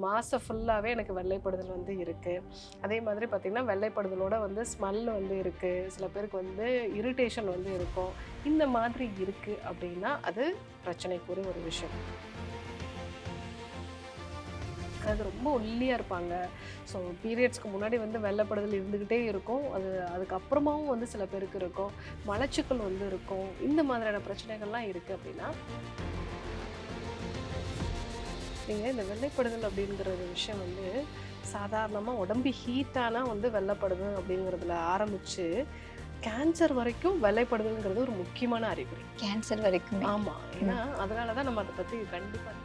மாதம் ஃபுல்லாகவே எனக்கு வெள்ளைப்படுதல் வந்து இருக்குது. அதே மாதிரி பார்த்திங்கன்னா வெள்ளைப்படுதலோட வந்து ஸ்மெல் வந்து இருக்குது. சில பேருக்கு வந்து இரிட்டேஷன் வந்து இருக்கும். இந்த மாதிரி இருக்குது அப்படின்னா அது பிரச்சனைக்குரிய ஒரு விஷயம். அது ரொம்ப ஒல்லியாக இருப்பாங்க. ஸோ பீரியட்ஸ்க்கு முன்னாடி வந்து வெள்ளைப்படுதல் இருந்துக்கிட்டே இருக்கும். அதுக்கப்புறமாவும் வந்து சில பேருக்கு இருக்கும். மலச்சிக்கல் வந்து இருக்கும். இந்த மாதிரியான பிரச்சனைகள்லாம் இருக்குது அப்படின்னா நீங்கள் இந்த வெள்ளைப்படுதல் அப்படிங்கிற ஒரு விஷயம் வந்து சாதாரணமாக உடம்பு ஹீட்டானா வந்து வெள்ளைப்படுது அப்படிங்கிறதுல ஆரம்பித்து கேன்சர் வரைக்கும் வெள்ளைப்படுதல்ங்கிறது ஒரு முக்கியமான அறிகுறி. கேன்சர் வரைக்கும். ஆமாம். ஏன்னா அதனால தான் நம்ம அதை பற்றி கண்டிப்பாக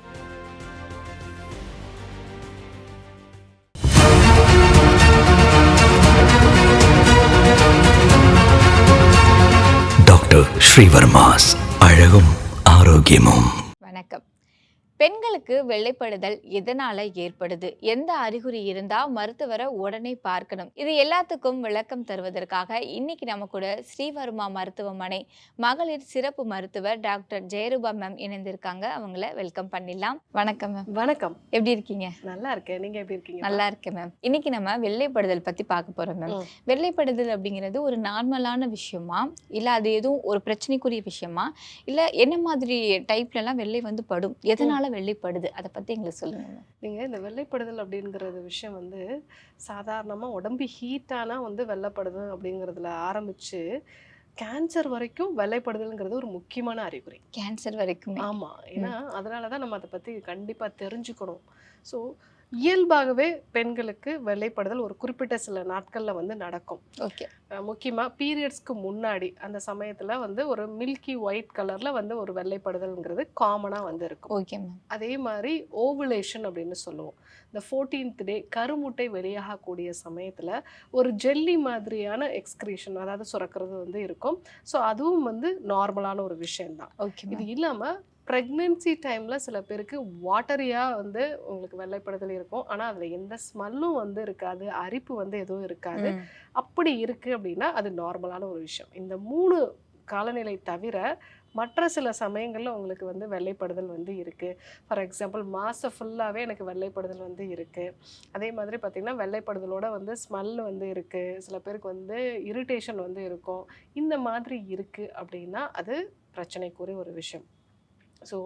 டாக்டர் ஸ்ரீவர்மாஸ் அழகும் ஆரோக்கியமும். வணக்கம். பெண்களுக்கு வெள்ளைப்படுதல் எதனால ஏற்படுது, எந்த அறிகுறி இருந்தா மருத்துவரை உடனே பார்க்கணும், இது எல்லாத்துக்கும் விளக்கம் தருவதற்காக இன்னைக்கு நம்ம கூட ஸ்ரீவர்மா மருத்துவமனை மகளிர் சிறப்பு மருத்துவர் டாக்டர் ஜெயரூபா மேம் இணைந்திருக்காங்க. அவங்கள வெல்கம் பண்ணிடலாம். வணக்கம் மேம். வணக்கம். எப்படி இருக்கீங்க? நல்லா இருக்கேன். நீங்க எப்படி இருக்கீங்க? நல்லா இருக்கேன் மேம். இன்னைக்கு நம்ம வெள்ளைப்படுதல் பத்தி பார்க்க போறோம் மேம். வெள்ளைப்படுதல் அப்படிங்கிறது ஒரு நார்மலான விஷயமா, இல்ல அது எதுவும் ஒரு பிரச்சனைக்குரிய விஷயமா, இல்ல என்ன மாதிரி டைப்ல எல்லாம் வெள்ளை வந்து படும், எதனால வெள்ளைப்படுது, அதை பத்தி எங்களுக்கு சொல்லுங்க. நீங்க இந்த வெள்ளைப்படுதல் அப்படிங்கிறது விஷயம் வந்து சாதாரணமா உடம்பு ஹீட்டானா வந்து வெள்ளைப்படுது அப்படிங்கிறதுல ஆரம்பிச்சு கேன்சர் வரைக்கும் வெள்ளைப்படுதல்ங்கிறது ஒரு முக்கியமான அறிகுறி. கேன்சர் வரைக்கும். ஆமா. ஏன்னா அதனாலதான் நம்ம அதை பத்தி கண்டிப்பா தெரிஞ்சுக்கணும். ஸோ இயல்பாகவே பெண்களுக்கு வெள்ளைப்படுதல் ஒரு குறிப்பிட்ட சில நாட்கள்ல வந்து நடக்கும். ஓகே. முக்கியமா பீரியட்ஸ்க்கு முன்னாடி அந்த சமயத்துல வந்து ஒரு மில்கி ஒயிட் கலர்ல வந்து ஒரு வெள்ளைப்படுதல்ங்கிறது காமனா வந்து இருக்கும். Okay ma'am. அதே மாதிரி ஓவுலேஷன் அப்படின்னு சொல்லுவோம். இந்த 14th டே கருமுட்டை வெளியாகக்கூடிய சமயத்துல ஒரு ஜெல்லி மாதிரியான எக்ஸ்கிரீஷன், அதாவது சுரக்கிறது வந்து இருக்கும். ஸோ அதுவும் வந்து நார்மலான ஒரு விஷயம்தான். ஓகே. இது இல்லாம ப்ரெக்னென்சி டைமில் சில பேருக்கு வாட்டரியாக வந்து உங்களுக்கு வெள்ளைப்படுதல் இருக்கும். ஆனால் அதில் எந்த ஸ்மெல்லும் வந்து இருக்காது, அரிப்பு வந்து எதுவும் இருக்காது. அப்படி இருக்குது அப்படின்னா அது நார்மலான ஒரு விஷயம். இந்த 3 காலநிலை தவிர மற்ற சில சமயங்களில் உங்களுக்கு வந்து வெள்ளைப்படுதல் வந்து இருக்குது. ஃபார் எக்ஸாம்பிள் மாதம் ஃபுல்லாகவே எனக்கு வெள்ளைப்படுதல் வந்து இருக்குது. அதே மாதிரி பார்த்திங்கன்னா வெள்ளைப்படுதலோட வந்து ஸ்மெல் வந்து இருக்குது. சில பேருக்கு வந்து இரிட்டேஷன் வந்து இருக்கும். இந்த மாதிரி இருக்குது அப்படின்னா அது பிரச்சனைக்குரிய ஒரு விஷயம். ஸோ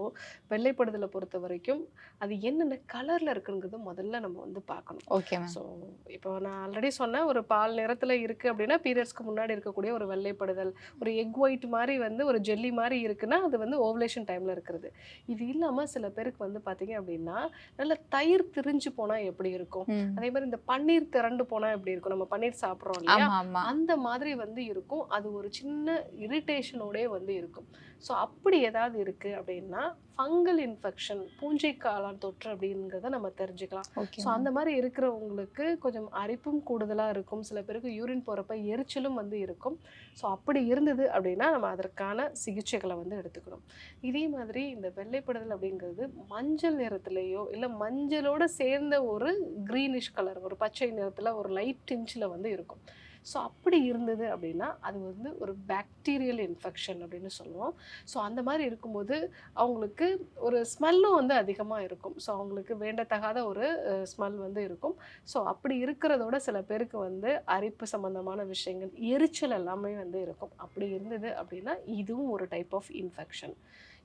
வெள்ளைப்படுதலை பொறுத்த வரைக்கும் அது என்னென்ன கலரில் இருக்குங்கிறது முதல்ல நம்ம வந்து பார்க்கணும். ஓகே. ஸோ இப்போ நான் ஆல்ரெடி சொன்னேன், ஒரு பால் நிறத்தில் இருக்குது அப்படின்னா பீரியட்ஸ்க்கு முன்னாடி இருக்கக்கூடிய ஒரு வெள்ளைப்படுதல், ஒரு எக் ஒயிட் மாதிரி வந்து ஒரு ஜெல்லி மாதிரி இருக்குன்னா அது வந்து ஓவலேஷன் டைமில் இருக்கிறது. இது இல்லாமல் சில பேருக்கு வந்து பார்த்தீங்க அப்படின்னா நல்ல தயிர் திரிஞ்சு போனால் எப்படி இருக்கும், அதே மாதிரி இந்த பன்னீர் திரண்டு போனால் எப்படி இருக்கும், நம்ம பன்னீர் சாப்பிட்றோம் இல்லையா, அந்த மாதிரி வந்து இருக்கும். அது ஒரு சின்ன இரிட்டேஷனோடே வந்து இருக்கும். ஸோ அப்படி ஏதாவது இருக்குது அப்படின்னா ஃபங்கல் இன்ஃபெக்ஷன், பூஞ்சை காளான் தொற்று அப்படிங்கிறத நம்ம தெரிஞ்சுக்கலாம். ஸோ அந்த மாதிரி இருக்கிறவங்களுக்கு கொஞ்சம் அரிப்பும் கூடுதலாக இருக்கும். சில பேருக்கு யூரின் போகிறப்ப எரிச்சலும் வந்து இருக்கும். ஸோ அப்படி இருந்தது அப்படின்னா நம்ம அதற்கான சிகிச்சைகளை வந்து எடுத்துக்கணும். இதே மாதிரி இந்த வெள்ளைப்படுதல் அப்படிங்கிறது மஞ்சள் நிறத்துலேயோ இல்லை மஞ்சளோட சேர்ந்த ஒரு க்ரீனிஷ் கலர், ஒரு பச்சை நிறத்தில் ஒரு லைட் டிஞ்சில் வந்து இருக்கும். ஸோ அப்படி இருந்தது அப்படின்னா அது வந்து ஒரு பாக்டீரியல் இன்ஃபெக்ஷன் அப்படின்னு சொல்லுவோம். ஸோ அந்த மாதிரி இருக்கும்போது அவங்களுக்கு ஒரு ஸ்மெல்லும் வந்து அதிகமாக இருக்கும். ஸோ அவங்களுக்கு வேண்டத்தகாத ஒரு ஸ்மெல் வந்து இருக்கும். ஸோ அப்படி இருக்கிறதோட சில பேருக்கு வந்து அரிப்பு சம்மந்தமான விஷயங்கள், எரிச்சல் எல்லாமே வந்து இருக்கும். அப்படி இருந்தது அப்படின்னா இதுவும் ஒரு டைப் ஆஃப் இன்ஃபெக்ஷன்.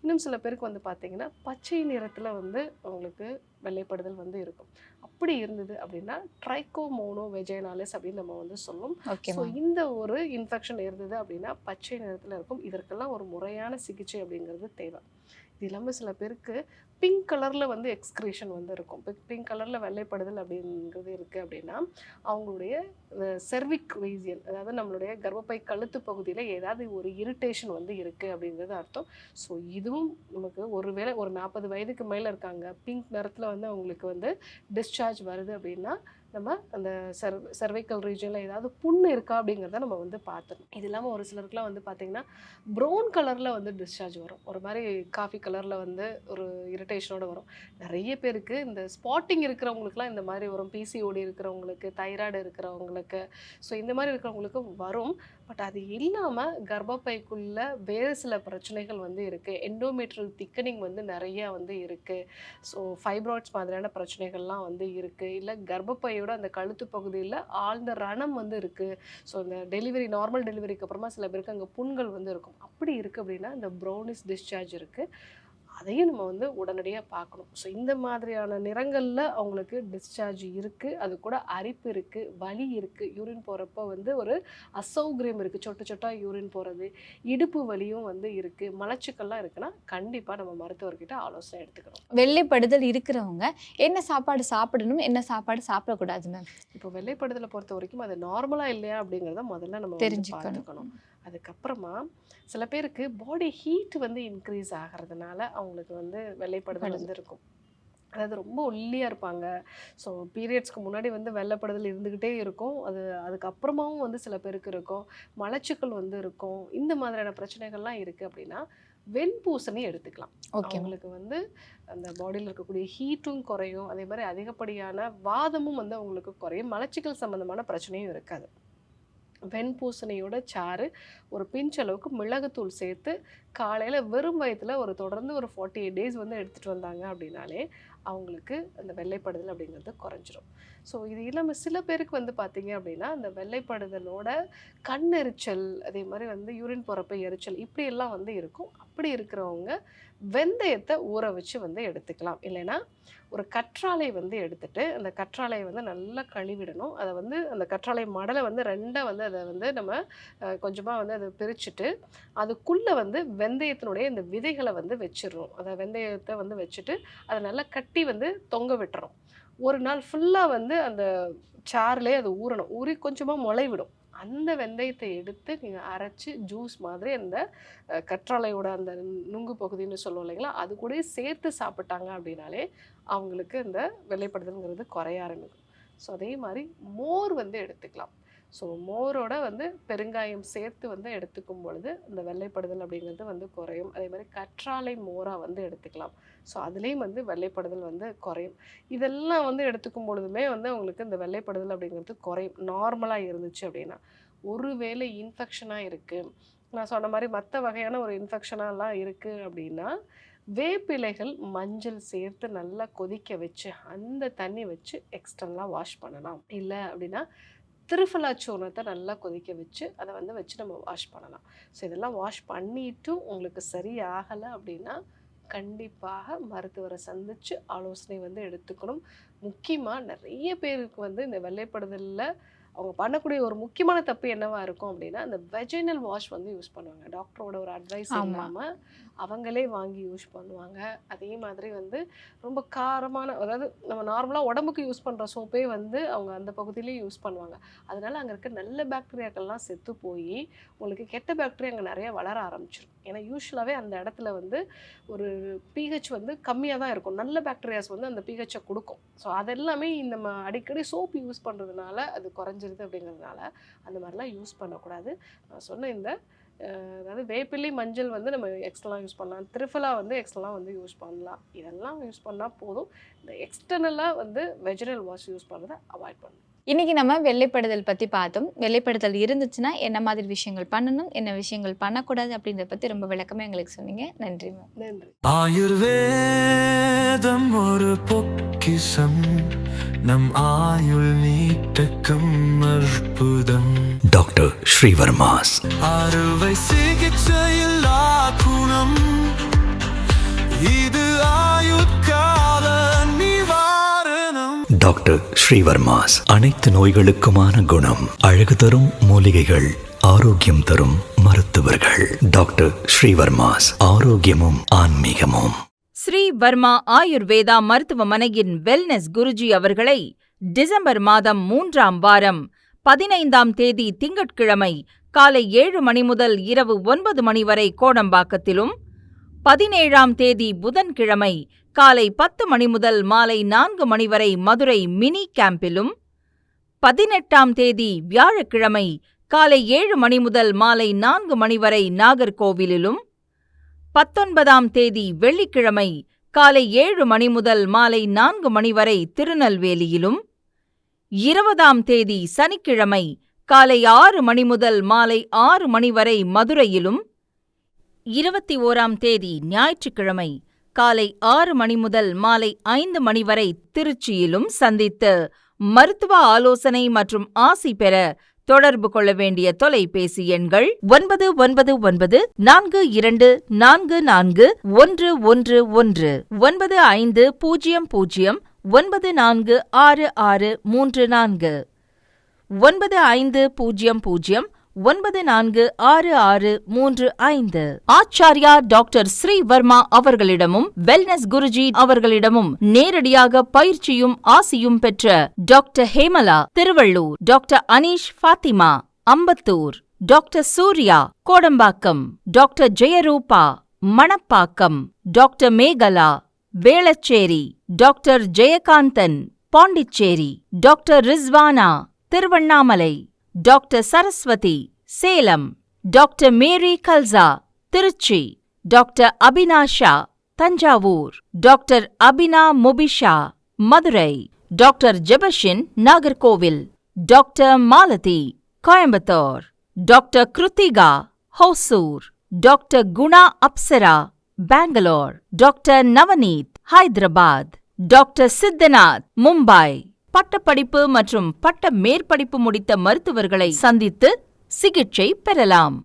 இன்னும் சில பேருக்கு வந்து பார்த்திங்கன்னா பச்சை நிறத்தில் வந்து அவங்களுக்கு வெள்ளைப்படுதல் வந்து இருக்கும். அப்படி இருந்தது அப்படின்னா ட்ரைகோமோனோ வெஜைனாலிஸ் அப்படின்னு நம்ம வந்து சொல்லுவோம். ஸோ இந்த ஒரு இன்ஃபெக்ஷன் இருந்தது அப்படின்னா பச்சை நிறத்தில் இருக்கும். இதற்கெல்லாம் ஒரு முறையான சிகிச்சை அப்படிங்கிறது தேவை. இது இல்லாமல் சில பேருக்கு பிங்க் கலரில் வந்து எக்ஸ்கிரீஷன் வந்து இருக்கும். பிங்க் கலரில் வெள்ளைப்படுதல் அப்படிங்கிறது இருக்குது அப்படின்னா அவங்களுடைய செர்விக் ரீஜியன், அதாவது நம்மளுடைய கர்ப்பப்பை கழுத்து பகுதியில் ஏதாவது ஒரு இரிட்டேஷன் வந்து இருக்குது அப்படிங்கிறது அர்த்தம். ஸோ இதுவும் நமக்கு ஒருவேளை ஒரு 40 வயதுக்கு மேலே இருக்காங்க, பிங்க் நிறத்தில் வந்து அவங்களுக்கு வந்து டிஸ்சார்ஜ் வருது அப்படின்னா நம்ம அந்த சர்வைக்கல் ரீஜனில் ஏதாவது புண்ணு இருக்கா அப்படிங்கிறத நம்ம வந்து பார்த்துடணும். இது இல்லாமல் ஒரு சிலருக்குலாம் வந்து பார்த்திங்கன்னா ப்ரௌன் கலரில் வந்து டிஸ்சார்ஜ் வரும். ஒரு மாதிரி காஃபி கலரில் வந்து ஒரு இரிட்டேஷனோட வரும். நிறைய பேருக்கு இந்த ஸ்பாட்டிங் இருக்கிறவங்களுக்குலாம் இந்த மாதிரி வரும். பிசிஓடி இருக்கிறவங்களுக்கு, தைராய்டு இருக்கிறவங்களுக்கு, ஸோ இந்த மாதிரி இருக்கிறவங்களுக்கு வரும். பட் அது இல்லாமல் கர்ப்பப்பைக்குள்ள வேறு சில பிரச்சனைகள் வந்து இருக்குது. எண்டோமெட்ரியல் திக்கனிங் வந்து நிறையா வந்து இருக்குது. ஸோ ஃபைப்ராய்ட்ஸ் மாதிரியான பிரச்சனைகள்லாம் வந்து இருக்குது. இல்லை கர்ப்பப்பையோட அந்த கழுத்து பகுதியில் ஆழ்ந்த ரணம் வந்து இருக்குது. ஸோ இந்த டெலிவரி நார்மல் டெலிவரிக்கு அப்புறமா சில பேருக்கு அங்கே புண்கள் வந்து இருக்கும். அப்படி இருக்குது அப்படின்னா இந்த ப்ரௌனிஷ் டிஸ்சார்ஜ் இருக்குது, அதையும் நம்ம வந்து உடனடியாக பார்க்கணும். ஸோ இந்த மாதிரியான நிறங்களில் அவங்களுக்கு டிஸ்சார்ஜ் இருக்குது, அது கூட அரிப்பு இருக்குது, வலி இருக்குது, யூரின் போகிறப்ப வந்து ஒரு அசௌகரியம் இருக்குது, சொட்டு சொட்டாக யூரின் போகிறது, இடுப்பு வலியும் வந்து இருக்குது, மலச்சிக்கல்லாம் இருக்குன்னா கண்டிப்பாக நம்ம மருத்துவர்கிட்ட ஆலோசனை எடுத்துக்கணும். வெள்ளைப்படுதல் இருக்கிறவங்க என்ன சாப்பாடு சாப்பிடணும், என்ன சாப்பாடு சாப்பிடக்கூடாது மேம்? இப்போ வெள்ளைப்படுதலை பொறுத்த வரைக்கும் அது நார்மலாக இல்லையா அப்படிங்கிறத முதல்ல நம்ம தெரிஞ்சுக்கணும். அதுக்கப்புறமா சில பேருக்கு பாடி ஹீட் வந்து இன்க்ரீஸ் ஆகிறதுனால அவங்களுக்கு வந்து வெள்ளைப்படுதல் வந்து இருக்கும். அதாவது ரொம்ப ஒல்லியாக இருப்பாங்க. ஸோ பீரியட்ஸ்க்கு முன்னாடி வந்து வெள்ளைப்படுதல் இருந்துக்கிட்டே இருக்கும். அதுக்கப்புறமாவும் வந்து சில பேருக்கு இருக்கும். மலச்சிக்கல் வந்து இருக்கும். இந்த மாதிரியான பிரச்சனைகள்லாம் இருக்குது அப்படின்னா வெண்பூசணி எடுத்துக்கலாம். அவங்களுக்கு வந்து அந்த பாடியில் இருக்கக்கூடிய ஹீட்டும் குறையும், அதே மாதிரி அதிகப்படியான வாதமும் வந்து அவங்களுக்கு குறையும், மலச்சிக்கல் சம்மந்தமான பிரச்சனையும் இருக்காது. வெண்பூசணியோட சாறு ஒரு பிஞ்ச் அளவுக்கு மிளகுத்தூள் சேர்த்து காலையில் வெறும் வயிற்றில் தொடர்ந்து ஒரு 48 டேஸ் வந்து எடுத்துகிட்டு வந்தாங்க அப்படின்னாலே அவங்களுக்கு அந்த வெள்ளைப்படுதல் அப்படிங்கிறது குறைஞ்சிரும். ஸோ இது இல்லாமல் சில பேருக்கு வந்து பார்த்திங்க அப்படின்னா அந்த வெள்ளைப்படுதலோட கண் எரிச்சல், அதே மாதிரி வந்து யூரின் போகிறப்ப எரிச்சல், இப்படியெல்லாம் வந்து இருக்கும். அப்படி இருக்கிறவங்க வெந்தயத்தை ஊற வச்சு வந்து எடுத்துக்கலாம். இல்லைன்னா ஒரு கற்றாழை வந்து எடுத்துட்டு அந்த கற்றாழையை வந்து நல்லா கழுவிடணும். அதை வந்து அந்த கற்றாழை மடலை வந்து ரெண்டாக வந்து அதை வந்து நம்ம கொஞ்சமாக வந்து அதை பிரிச்சுட்டு அதுக்குள்ளே வந்து வெந்தயத்தினுடைய இந்த விதைகளை வந்து வச்சிடணும். அதை வெந்தயத்தை வந்து வச்சுட்டு அதை நல்லா கட்டி வந்து தொங்க விட்டுறோம். ஒரு நாள் ஃபுல்லாக வந்து அந்த சாறுலேயே அது ஊறணும். ஊறி கொஞ்சமாக முளைவிடும். அந்த வெந்தயத்தை எடுத்து நீங்கள் அரைச்சி ஜூஸ் மாதிரி அந்த கற்றாழையோட அந்த நுங்கு பகுதின்னு சொல்லுவோம் இல்லைங்களா, அது கூட சேர்த்து சாப்பிட்டாங்க அப்படின்னாலே அவங்களுக்கு இந்த வெள்ளைப்படுதல்ங்கிறது குறைய ஆரம்பிக்கும். ஸோ அதே மாதிரி மோர் வந்து எடுத்துக்கலாம். ஸோ மோரோட வந்து பெருங்காயம் சேர்த்து வந்து எடுத்துக்கும் பொழுது இந்த வெள்ளைப்படுதல் அப்படிங்கிறது வந்து குறையும். அதே மாதிரி கற்றாழை மோராக வந்து எடுத்துக்கலாம். ஸோ அதுலேயும் வந்து வெள்ளைப்படுதல் வந்து குறையும். இதெல்லாம் வந்து எடுத்துக்கும் பொழுதுமே வந்து அவங்களுக்கு இந்த வெள்ளைப்படுதல் அப்படிங்கிறது குறையும் நார்மலாக இருந்துச்சு அப்படின்னா. ஒருவேளை இன்ஃபெக்ஷனாக இருக்குது, நான் சொன்ன மாதிரி மற்ற வகையான ஒரு இன்ஃபெக்ஷனாலாம் இருக்குது அப்படின்னா வேப்பிலைகள் மஞ்சள் சேர்த்து நல்லா கொதிக்க வச்சு அந்த தண்ணி வச்சு எக்ஸ்டர்னலாக வாஷ் பண்ணலாம். இல்லை அப்படின்னா திருஃபலா சூர்ணத்தை நல்லா கொதிக்க வச்சு அதை வந்து வச்சு நம்ம வாஷ் பண்ணலாம். ஸோ இதெல்லாம் வாஷ் பண்ணிட்டும் உங்களுக்கு சரியாகலை அப்படின்னா கண்டிப்பாக மருத்துவரை சந்தித்து ஆலோசனை வந்து எடுத்துக்கணும். முக்கியமாக நிறைய பேருக்கு வந்து இந்த வெள்ளைப்படுதலில் அவங்க பண்ணக்கூடிய ஒரு முக்கியமான தப்பு என்னவா இருக்கும் அப்படின்னா அந்த வெஜைனல் வாஷ் வந்து யூஸ் பண்ணுவாங்க. டாக்டரோட ஒரு அட்வைஸ் இல்லாமல் அவங்களே வாங்கி யூஸ் பண்ணுவாங்க. அதே மாதிரி வந்து ரொம்ப காரமான, அதாவது நம்ம நார்மலாக உடம்புக்கு யூஸ் பண்ணுற சோப்பே வந்து அவங்க அந்த பகுதியிலேயே யூஸ் பண்ணுவாங்க. அதனால அங்கே இருக்க நல்ல பாக்டீரியாக்கள்லாம் செத்து போய் உங்களுக்கு கெட்ட பாக்டீரியா அங்கே நிறைய வளர ஆரம்பிச்சிடும். ஏன்னா யூஸ்வலாகவே அந்த இடத்துல வந்து ஒரு pH வந்து கம்மியாக தான் இருக்கும். நல்ல பாக்டீரியாஸ் வந்து அந்த pH-ஐ கொடுக்கும். ஸோ அதெல்லாமே நம்ம அடிக்கடி சோப்பு யூஸ் பண்ணுறதுனால அது குறைஞ்சிருது. அப்படிங்கிறதுனால அந்த மாதிரிலாம் யூஸ் பண்ணக்கூடாது. நான் சொன்ன இந்த அதாவது வேப்பிலை மஞ்சள் வந்து நம்ம எக்ஸ்ட்ரலாக யூஸ் பண்ணலாம், திருஃபலா வந்து எக்ஸ்ட்ரலாக வந்து யூஸ் பண்ணலாம். இதெல்லாம் யூஸ் பண்ணால் போதும். இந்த எக்ஸ்டர்னலாக வந்து வெஜினல் வாஷ் யூஸ் பண்ணுறதை அவாய்ட் பண்ணணும். இன்னைக்கு நம்ம வெள்ளைப்படுதல் பற்றி பார்த்தோம். வெள்ளைப்படுதல் இருந்துச்சுன்னா என்ன மாதிரி விஷயங்கள் பண்ணணும், என்ன விஷயங்கள் பண்ணக்கூடாது அப்படின்றத பற்றி ரொம்ப விளக்கமாக எங்களுக்கு சொன்னீங்க. நன்றி மேம். நன்றி. ஆயுர்வேதம் ஒரு பொக்கிஷம், நம் ஆயுள் நீட்டக்கும் அற்புதம். டாக்டர் ஸ்ரீவர்மாஸ் அறுவை சிகிச்சையில் குணம், இது ஆயுட்கால நிவாரணம். டாக்டர் ஸ்ரீவர்மாஸ் அனைத்து நோய்களுக்குமான குணம், அழகு தரும் மூலிகைகள், ஆரோக்கியம் தரும் மருத்துவர்கள். டாக்டர் ஸ்ரீவர்மாஸ், ஆரோக்கியமும் ஆன்மீகமும். ஸ்ரீ வர்மா ஆயுர்வேதா மருத்துவமனையின் வெல்னஸ் குருஜி அவர்களை டிசம்பர் மாதம் 3ஆம் வாரம் 15ஆம் தேதி திங்கட்கிழமை காலை 7 மணி முதல் இரவு 9 மணி வரை கோடம்பாக்கத்திலும், 17ஆம் தேதி புதன்கிழமை காலை 10 மணி முதல் மாலை 4 மணி வரை மதுரை மினி கேம்பிலும், 18ஆம் தேதி வியாழக்கிழமை காலை 7 மணி முதல் மாலை 4 மணி வரை நாகர்கோவிலிலும், 19ஆம் தேதி வெள்ளிக்கிழமை காலை 7 மணி முதல் மாலை 4 மணி வரை திருநெல்வேலியிலும், 20ஆம் தேதி சனிக்கிழமை காலை 6 மணி முதல் மாலை 6 மணி வரை மதுரையிலும், 21ஆம் தேதி ஞாயிற்றுக்கிழமை காலை 6 மணி முதல் மாலை 5 மணி வரை திருச்சியிலும் சந்தித்து மருத்துவ ஆலோசனை மற்றும் ஆசி பெற தொடர்பு கொள்ள வேண்டிய தொலைபேசி எண்கள் 9942441111 9500946634 9500946635. ஆச்சார்யா டாக்டர் ஸ்ரீவர்மா அவர்களிடமும் வெல்னஸ் குருஜி அவர்களிடமும் நேரடியாக பயிற்சியும் ஆசியும் பெற்ற doctor Hemala Thiruvallur, doctor Aneesh Fathima Ambattur, doctor Surya Kodambakkam, doctor Jayarooba Manapakkam, doctor Megala Velachery, doctor Jayakanthan Pondicherry, doctor Rizwana Tiruvannamalai, doctor Saraswathi Salem, doctor Mary Kalsa Trichy, doctor Abinasha Thanjavur, doctor Abina Mubisha Madurai, doctor Jebashin Nagercoil, doctor Malathi Coimbatore, doctor Kiruthika Hosur, doctor Guna Apsara Bangalore, doctor Navneeth Hyderabad, doctor Siddhanath Mumbai. பட்டப்படிப்பு மற்றும் பட்ட மேற்படிப்பு முடித்த மருத்துவர்களை சந்தித்து சிகிச்சை பெறலாம்.